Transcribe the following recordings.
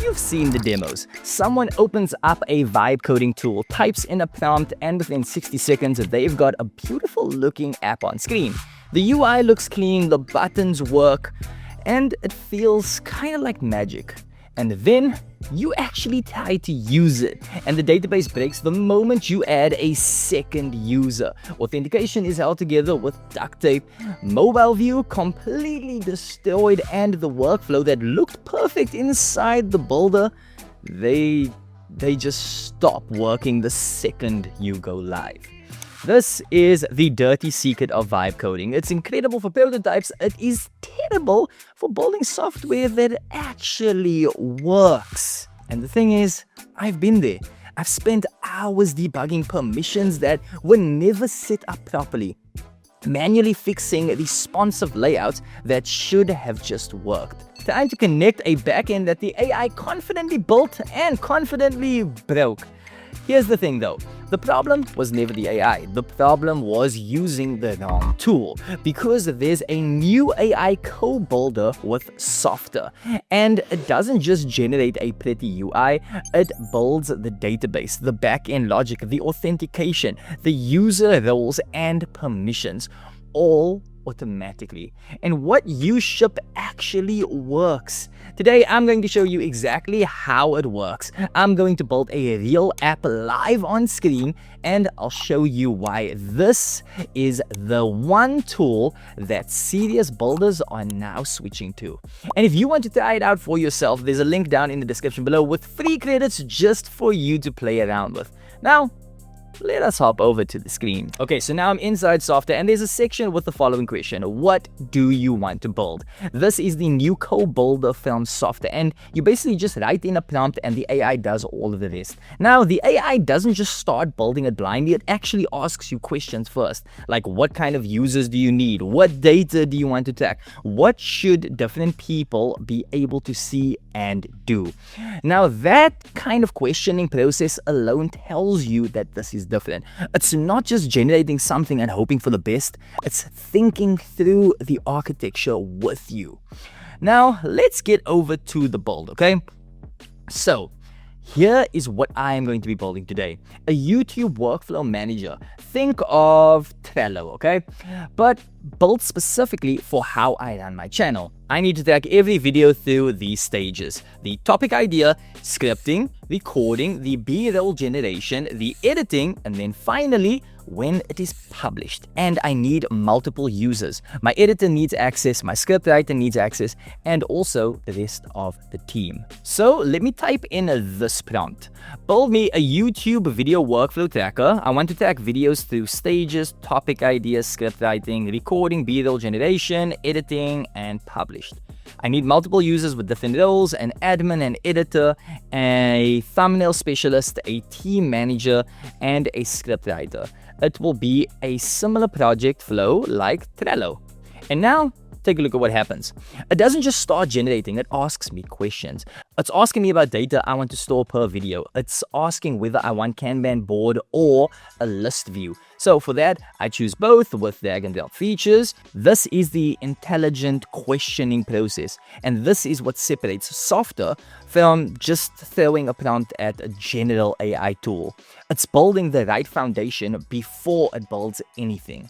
You've seen the demos. Someone opens up a vibe coding tool, types in a prompt, and within 60 seconds, they've got a beautiful looking app on screen. The UI looks clean, the buttons work, and it feels kind of like magic. And then you actually try to use it, and the database breaks the moment you add a second user. Authentication is held together with duct tape, mobile view completely destroyed, and the workflow that looked perfect inside the builder, they just stop working the second you go live. This is the dirty secret of vibe coding. It's incredible for prototypes. It is terrible for building software that actually works. And the thing is, I've been there. I've spent hours debugging permissions that were never set up properly, manually fixing responsive layouts that should have just worked, trying to connect a backend that the AI confidently built and confidently broke. Here's the thing though, the problem was never the AI, the problem was using the wrong tool, because there's a new AI co-builder with Softr, and it doesn't just generate a pretty UI, it builds the database, the backend logic, the authentication, the user roles and permissions, all automatically. And what you ship actually works. Today, I'm going to show you exactly how it works. I'm going to build a real app live on screen, and I'll show you why this is the one tool that serious builders are now switching to. And if you want to try it out for yourself, there's a link down in the description below with free credits just for you to play around with. Now, let us hop over to the screen. Okay, so now I'm inside Softr, and there's a section with the following question. What do you want to build? This is the new co-builder from Softr, and you basically just write in a prompt and the AI does all of the rest. Now, the AI doesn't just start building it blindly, it actually asks you questions first. Like, what kind of users do you need? What data do you want to track? What should different people be able to see and do? Now, that kind of questioning process alone tells you that this is different. It's not just generating something and hoping for the best, it's thinking through the architecture with you. Now, let's get over to the build, okay? So, here is what I am going to be building today. A YouTube workflow manager. Think of Trello, okay? But built specifically for how I run my channel. I need to track every video through these stages: the topic idea, scripting, recording, the B-roll generation, the editing, and then finally, when it is published. And I need multiple users. My editor needs access, my scriptwriter needs access, and also the rest of the team. So let me type in this prompt. Build me a YouTube video workflow tracker. I want to track videos through stages, topic ideas, scriptwriting, recording, B-roll generation, editing, and published. I need multiple users with different roles: an admin, an editor, a thumbnail specialist, a team manager, and a scriptwriter. It will be a similar project flow like Trello. And now, take a look at what happens. It doesn't just start generating, it asks me questions. It's asking me about data I want to store per video. It's asking whether I want Kanban board or a list view. So for that, I choose both with drag and drop features. This is the intelligent questioning process. And this is what separates Softr from just throwing a prompt at a general AI tool. It's building the right foundation before it builds anything.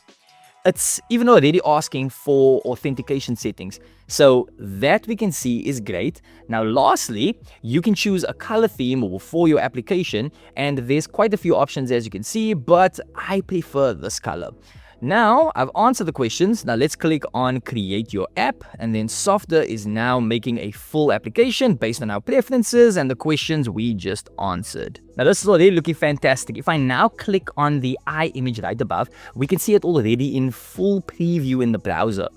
It's even already asking for authentication settings, so that we can see is great. Now lastly, you can choose a color theme for your application, and there's quite a few options as you can see, but I prefer this color. Now I've answered the questions. Now let's click on create your app, and then Softr is now making a full application based on our preferences and the questions we just answered. Now this is already looking fantastic. If I now click on the eye image right above, we can see it already in full preview in the browser.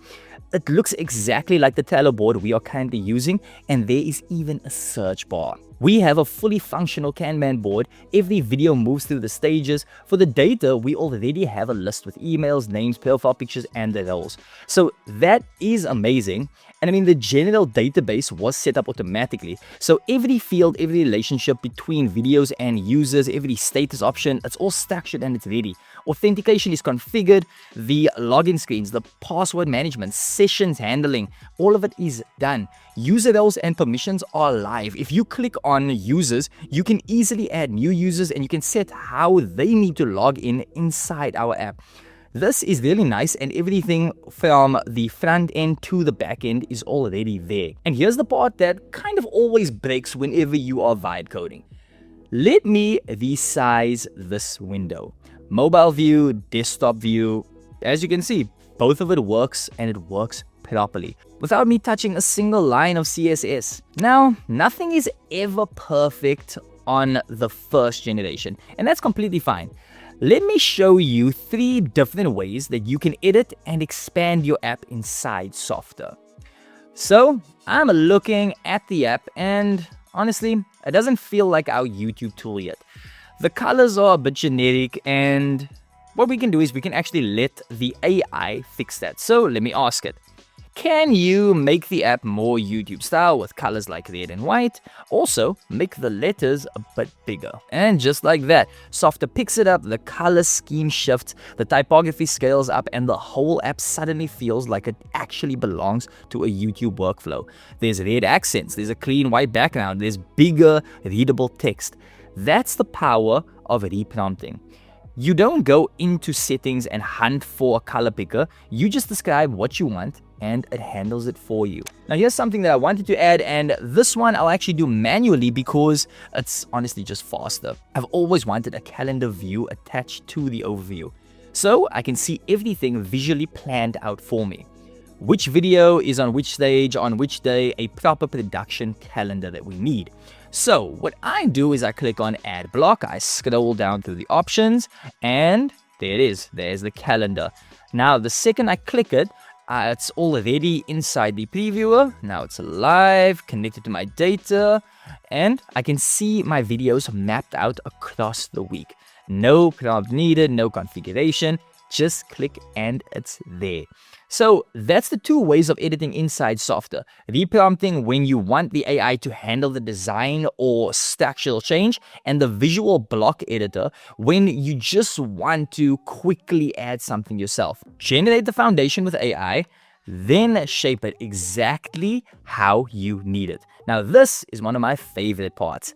It looks exactly like the Trello board we are currently using, and there is even a search bar. We have a fully functional Kanban board. Every video moves through the stages. For the data, we already have a list with emails, names, profile pictures, and the roles. So that is amazing. And I mean, the general database was set up automatically. So every field, every relationship between videos and users, every status option, it's all structured and it's ready. Authentication is configured, the login screens, the password management, sessions handling, all of it is done. User roles and permissions are live. If you click on users, you can easily add new users and you can set how they need to log in inside our app. This is really nice, and everything from the front end to the back end is already there. And here's the part that kind of always breaks whenever you are vibe coding. Let me resize this window. Mobile view, desktop view. As you can see, both of it works, and it works properly without me touching a single line of CSS. Now, nothing is ever perfect on the first generation, and that's completely fine. Let me show you 3 different ways that you can edit and expand your app inside Softr. So, I'm looking at the app, and honestly, it doesn't feel like our YouTube tool yet. The colors are a bit generic, and what we can do is we can actually let the AI fix that. So let me ask it. Can you make the app more YouTube style with colors like red and white? Also, make the letters a bit bigger. And just like that, Softr picks it up, the color scheme shifts, the typography scales up, and the whole app suddenly feels like it actually belongs to a YouTube workflow. There's red accents, there's a clean white background, there's bigger, readable text. That's the power of reprompting. You don't go into settings and hunt for a color picker, you just describe what you want and it handles it for you. Now here's something that I wanted to add, and this one I'll actually do manually because it's honestly just faster. I've always wanted a calendar view attached to the overview, so I can see everything visually planned out for me. Which video is on which stage, on which day, a proper production calendar that we need. So what I do is I click on add block, I scroll down through the options, and there it is, there's the calendar. Now the second I click it, it's already inside the previewer. Now it's live, connected to my data, and I can see my videos mapped out across the week. No prompt needed, no configuration, just click and it's there. So that's the 2 ways of editing inside Softr. Reprompting when you want the AI to handle the design or structural change, and the visual block editor when you just want to quickly add something yourself. Generate the foundation with AI, then shape it exactly how you need it. Now this is one of my favorite parts.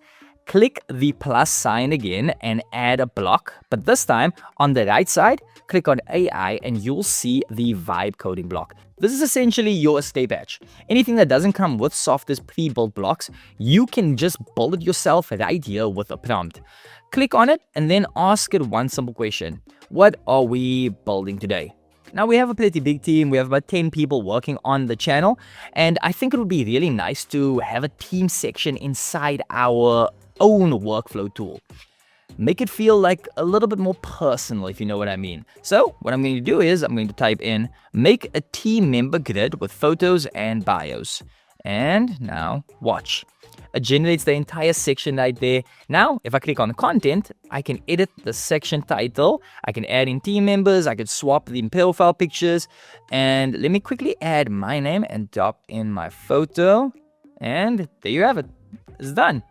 Click the plus sign again and add a block, but this time on the right side, click on AI and you'll see the vibe coding block. This is essentially your escape hatch. Anything that doesn't come with Softr's pre-built blocks, you can just build it yourself right here with a prompt. Click on it and then ask it one simple question. What are we building today? Now we have a pretty big team, we have about 10 people working on the channel, and I think it would be really nice to have a team section inside our own workflow tool. Make it feel like a little bit more personal, if you know what I mean. So what I'm going to do is I'm going to type in make a team member grid with photos and bios. And now watch. It generates the entire section right there. Now, if I click on content, I can edit the section title. I can add in team members. I could swap the profile pictures. And let me quickly add my name and drop in my photo. And there you have it. It's done.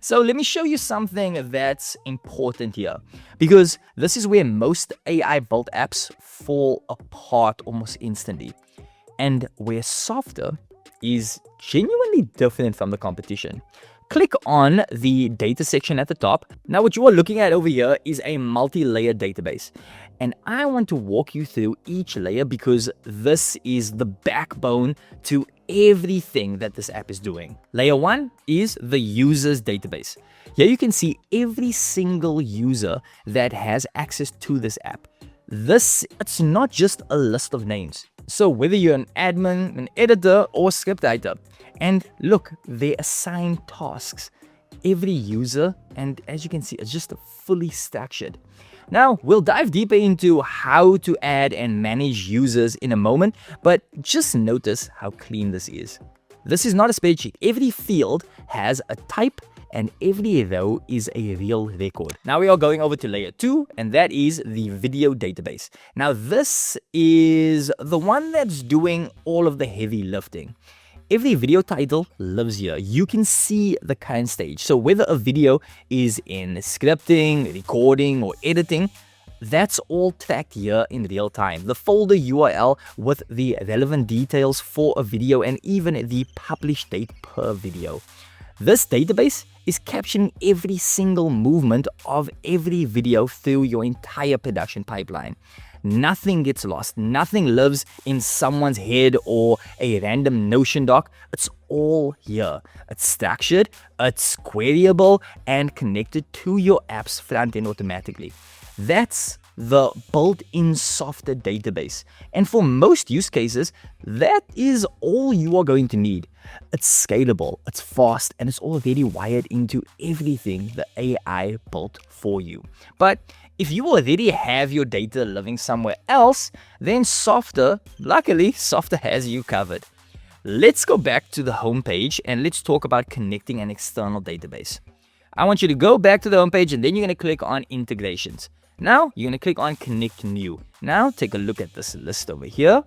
So let me show you something that's important here, because this is where most AI built apps fall apart almost instantly, and where Softr is genuinely different from the competition. Click on the data section at the top. Now what you are looking at over here is a multi-layer database, and I want to walk you through each layer because this is the backbone to everything that this app is doing. Layer 1 is the user's database. Here you can see every single user that has access to this app. It's not just a list of names. So whether you're an admin, an editor, or script writer, and look, they assign tasks. Every user, and as you can see, it's just fully structured. Now, we'll dive deeper into how to add and manage users in a moment, but just notice how clean this is. This is not a spreadsheet. Every field has a type and every row is a real record. Now we are going over to layer 2, and that is the video database. Now this is the one that's doing all of the heavy lifting. Every video title lives here. You can see the current stage. So whether a video is in scripting, recording, or editing, That's all tracked here in real time. The folder URL with the relevant details for a video and even the published date per video. This database is capturing every single movement of every video through your entire production pipeline. Nothing gets lost. Nothing lives in someone's head or a random Notion doc. It's all here. It's structured, it's queryable, and connected to your app's front end automatically. That's the built-in Softr database. And for most use cases, that is all you are going to need. It's scalable, it's fast, and it's already wired into everything the AI built for you. But if you already have your data living somewhere else, then luckily, Softr has you covered. Let's go back to the homepage and let's talk about connecting an external database. I want you to go back to the homepage and then you're going to click on integrations. Now, you're going to click on Connect New. Now, take a look at this list over here.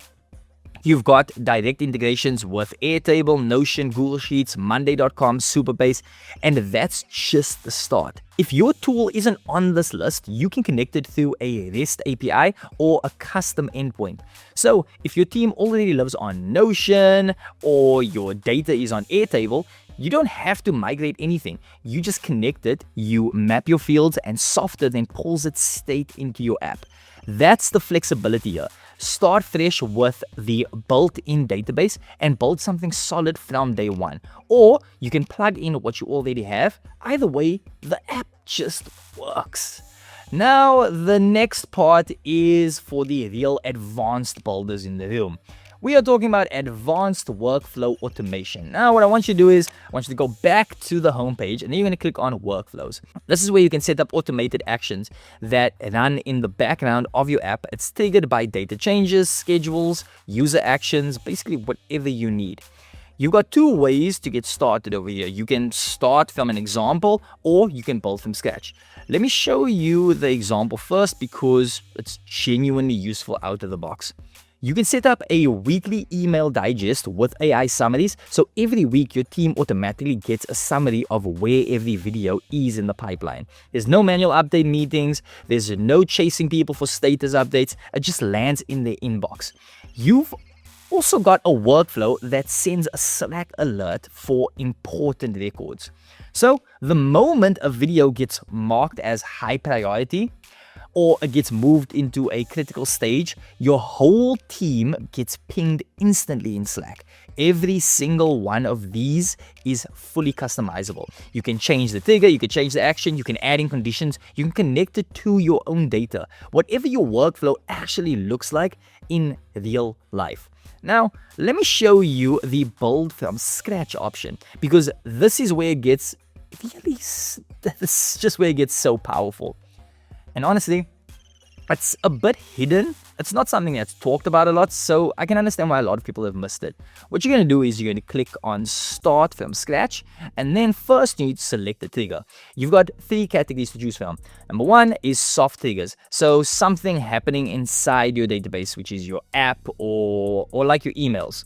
You've got direct integrations with Airtable, Notion, Google Sheets, Monday.com, Superbase, and that's just the start. If your tool isn't on this list, you can connect it through a REST API or a custom endpoint. So if your team already lives on Notion or your data is on Airtable, you don't have to migrate anything. You just connect it, you map your fields, and Softr then pulls it straight into your app. That's the flexibility here. Start fresh with the built-in database and build something solid from day one. Or you can plug in what you already have. Either way, the app just works. Now, the next part is for the real advanced builders in the room. We are talking about advanced workflow automation. Now, what I want you to do is, I want you to go back to the homepage and then you're going to click on workflows. This is where you can set up automated actions that run in the background of your app. It's triggered by data changes, schedules, user actions, basically whatever you need. You've got two ways to get started over here. You can start from an example or you can build from scratch. Let me show you the example first because it's genuinely useful out of the box. You can set up a weekly email digest with AI summaries, so every week your team automatically gets a summary of where every video is in the pipeline. There's no manual update meetings, there's no chasing people for status updates, it just lands in their inbox. You've also got a workflow that sends a Slack alert for important records. So the moment a video gets marked as high priority, or it gets moved into a critical stage, your whole team gets pinged instantly in Slack. Every single one of these is fully customizable. You can change the trigger, you can change the action, you can add in conditions, you can connect it to your own data. Whatever your workflow actually looks like in real life. Now, let me show you the build from scratch option, because this is where it gets this is just where it gets so powerful. And honestly, it's a bit hidden. It's not something that's talked about a lot, so I can understand why a lot of people have missed it. What you're going to do is you're going to click on Start from Scratch, and then first you need to select the trigger. You've got three categories to choose from. Number one is soft triggers, so something happening inside your database, which is your app or like your emails.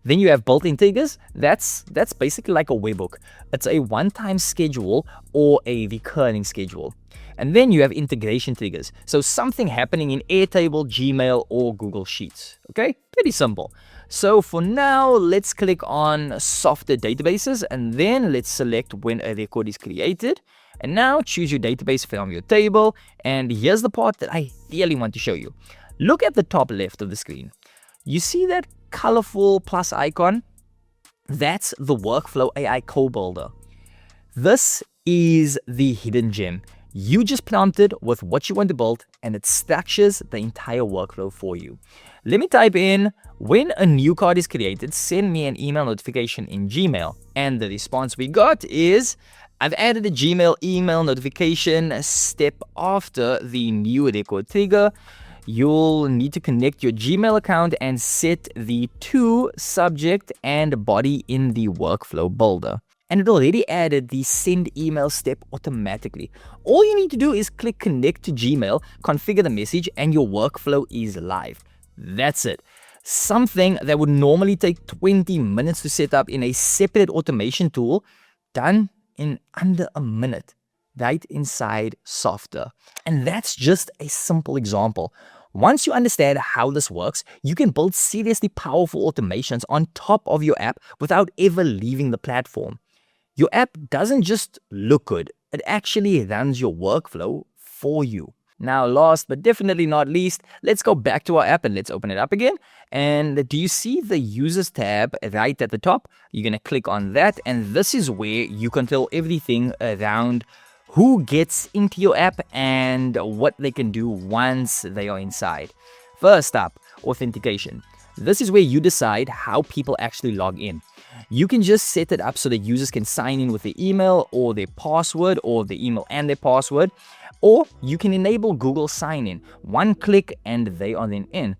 Then you have built-in triggers. That's basically like a webhook. It's a one-time schedule or a recurring schedule. And then you have integration triggers. So something happening in Airtable, Gmail, or Google Sheets. Okay, pretty simple. So for now, let's click on Softr databases and then let's select when a record is created. And now choose your database from your table. And here's the part that I really want to show you. Look at the top left of the screen. You see that colorful plus icon? That's the Workflow AI Co-Builder. This is the hidden gem. You just prompt it with what you want to build and it structures the entire workflow for you. Let me type in, when a new card is created, send me an email notification in Gmail. And the response we got is, I've added a Gmail email notification step after the new record trigger. You'll need to connect your Gmail account and set the to subject and body in the workflow builder. And it already added the send email step automatically. All you need to do is click connect to Gmail, configure the message, and your workflow is live. That's it. Something that would normally take 20 minutes to set up in a separate automation tool, done in under a minute. right inside Softr. And that's just a simple example. Once you understand how this works, you can build seriously powerful automations on top of your app without ever leaving the platform. Your app doesn't just look good, it actually runs your workflow for you. Now, last but definitely not least, let's go back to our app and let's open it up again. And do you see the users tab right at the top? You're going to click on that, and this is where you control everything around who gets into your app and what they can do once they are inside. First up, authentication. This is where you decide how people actually log in. You can just set it up so that users can sign in with their email or their password, or the email and their password, or you can enable Google sign-in. One click and they are then in.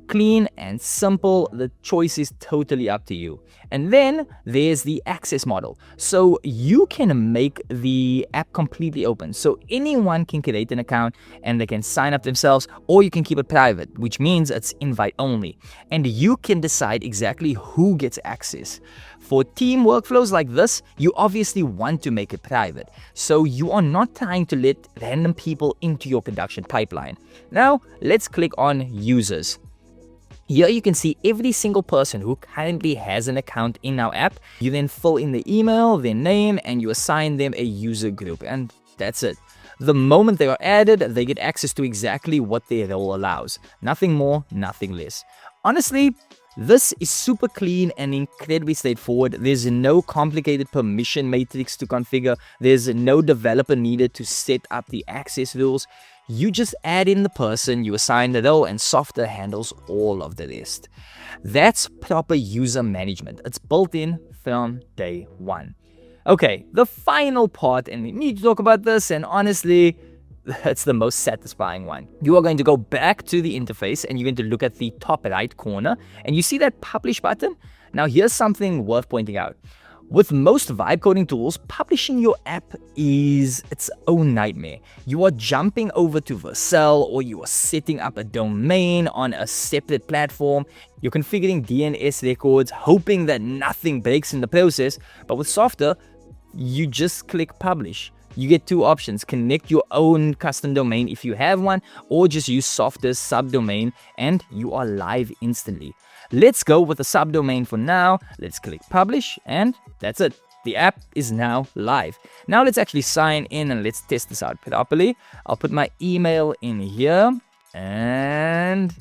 Clean and simple, the choice is totally up to you. And then there's the access model. So you can make the app completely open. So anyone can create an account and they can sign up themselves, or you can keep it private, which means it's invite only. And you can decide exactly who gets access. For team workflows like this, you obviously want to make it private. So you are not trying to let random people into your production pipeline. Now, let's click on users. Here you can see every single person who currently has an account in our app. You then fill in the email, their name, and you assign them a user group, and that's it. The moment they are added, they get access to exactly what their role allows. Nothing more, nothing less. Honestly, this is super clean and incredibly straightforward. There's no complicated permission matrix to configure. There's no developer needed to set up the access rules. You just add in the person, you assign the role, and Softr handles all of the rest. That's proper user management. It's built in from day one. Okay, the final part, and we need to talk about this, and honestly, that's the most satisfying one. You are going to go back to the interface and you're going to look at the top right corner, and you see that publish button? Now here's something worth pointing out. With most vibe coding tools, publishing your app is its own nightmare. You are jumping over to Vercel, or you are setting up a domain on a separate platform. You're configuring DNS records, hoping that nothing breaks in the process. But with Softr, you just click publish. You get two options: connect your own custom domain if you have one, or just use Softr's subdomain and you are live instantly. Let's go with the subdomain for now. Let's click publish, and that's it. The app is now live. Now let's actually sign in and let's test this out properly. I'll put my email in here and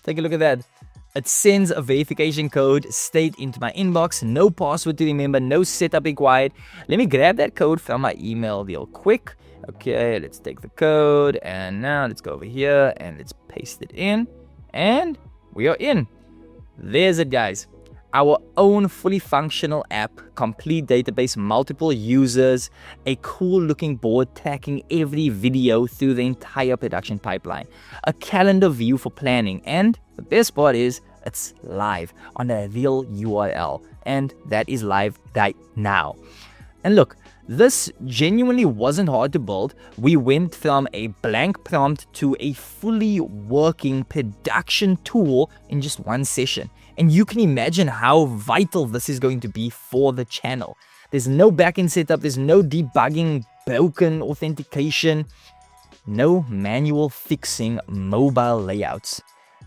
take a look at that. It sends a verification code straight into my inbox. No password to remember, no setup required. Let me grab that code from my email real quick. Okay, let's take the code, and now let's go over here and let's paste it in, and we are in. There's it, guys. Our own fully functional app, complete database, multiple users, a cool looking board tracking every video through the entire production pipeline, a calendar view for planning, and the best part is it's live on a real URL, and that is live right now. And look, this genuinely wasn't hard to build. We went from a blank prompt to a fully working production tool in just one session. And you can imagine how vital this is going to be for the channel. There's no backend setup, there's no debugging, broken authentication, no manual fixing mobile layouts.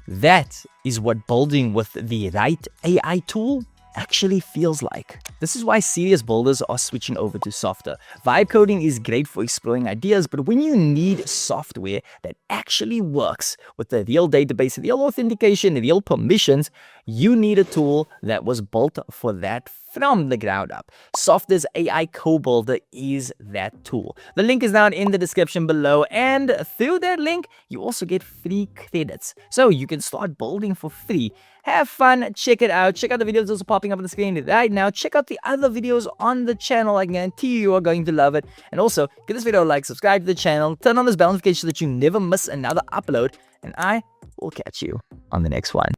That is what building with the right AI tool actually feels like. This is why serious builders are switching over to Softr. Vibe coding is great for exploring ideas, but when you need software that actually works with the real database, real authentication, real permissions, you need a tool that was built for that from the ground up. Softr's AI Co-Builder is that tool. The link is down in the description below, and through that link, you also get free credits. So you can start building for free. Have fun, check it out. Check out the videos also popping up on the screen right now. Check out the other videos on the channel. I guarantee you are going to love it. And also, give this video a like, subscribe to the channel, turn on this bell notification so that you never miss another upload, and I will catch you on the next one.